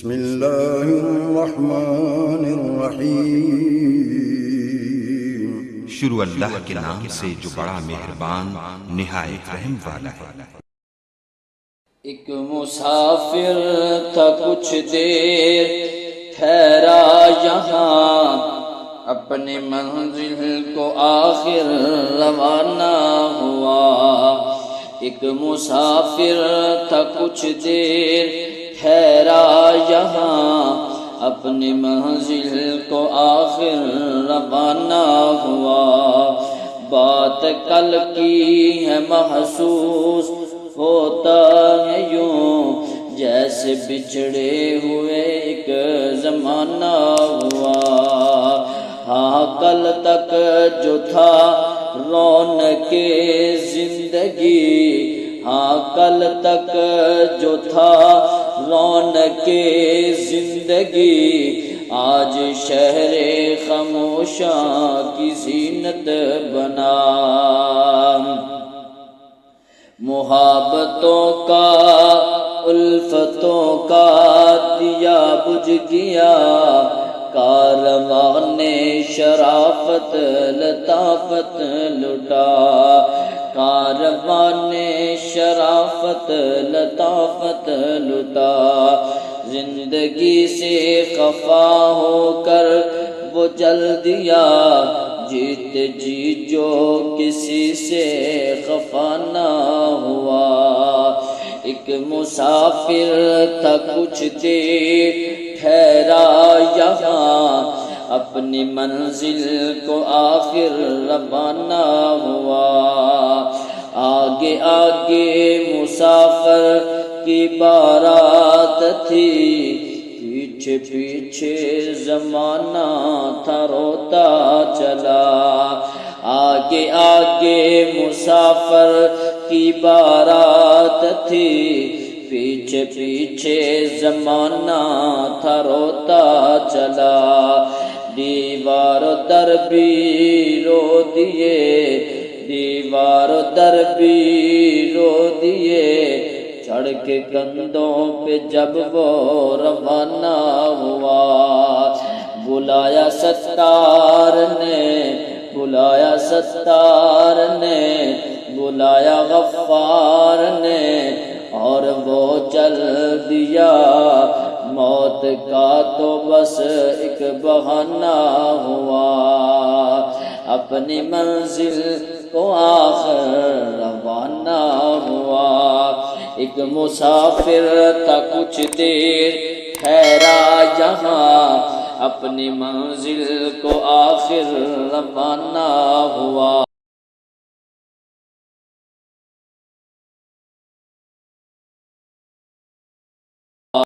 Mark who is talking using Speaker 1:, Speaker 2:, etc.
Speaker 1: بسم اللہ الرحمن الرحیم۔
Speaker 2: شروع اللہ کے نام سے جو بڑا مہربان نہایت رحم والا ہے۔
Speaker 3: ایک مسافر تھا کچھ دیر ٹھہرا یہاں، اپنی منزل کو آخر روانہ ہوا۔ ایک مسافر تھا کچھ دیر ٹھہرا یہاں، اپنی منزل کو آخر روانہ ہوا۔ بات کل کی ہے محسوس ہوتا ہے یوں، جیسے بچھڑے ہوئے ایک زمانہ ہوا۔ ہاں کل تک جو تھا رونق زندگی، ہاں کل تک جو تھا رونق زندگی، آج شہر خاموشاں کی زینت بنا۔ محبتوں کا الفتوں کا دیا بجھ گیا، کارواں نے شرافت لطافت لٹا۔ کارواں نے شرافت لطافت لٹا۔ زندگی سے خفا ہو کر وہ جل دیا، جیت جی جو کسی سے خفا نہ ہوا۔ ایک مسافر تھا کچھ دیر ٹھہرا یہاں، اپنی منزل کو آخر روانہ ہوا۔ آگے آگے مسافر کی بارات تھی، پیچھے پیچھے زمانہ تھا روتا چلا۔ آگے آگے مسافر کی بارات تھی، پیچھے پیچھے زمانہ تھا روتا چلا۔ دیوار در بھی رو دیے، دیوار در بھی رو دیے، چڑھ کے کندھوں پہ جب وہ روانہ ہوا۔ بلایا ستار نے، بلایا ستار نے، بلایا غفار نے، اور وہ چل دیا۔ موت کا تو بس ایک بہانہ ہوا، اپنی منزل کو آخر روانہ ہوا۔ ایک مسافر تھا کچھ دیر ٹھہرا یہاں، اپنی منزل کو آخر روانہ ہوا۔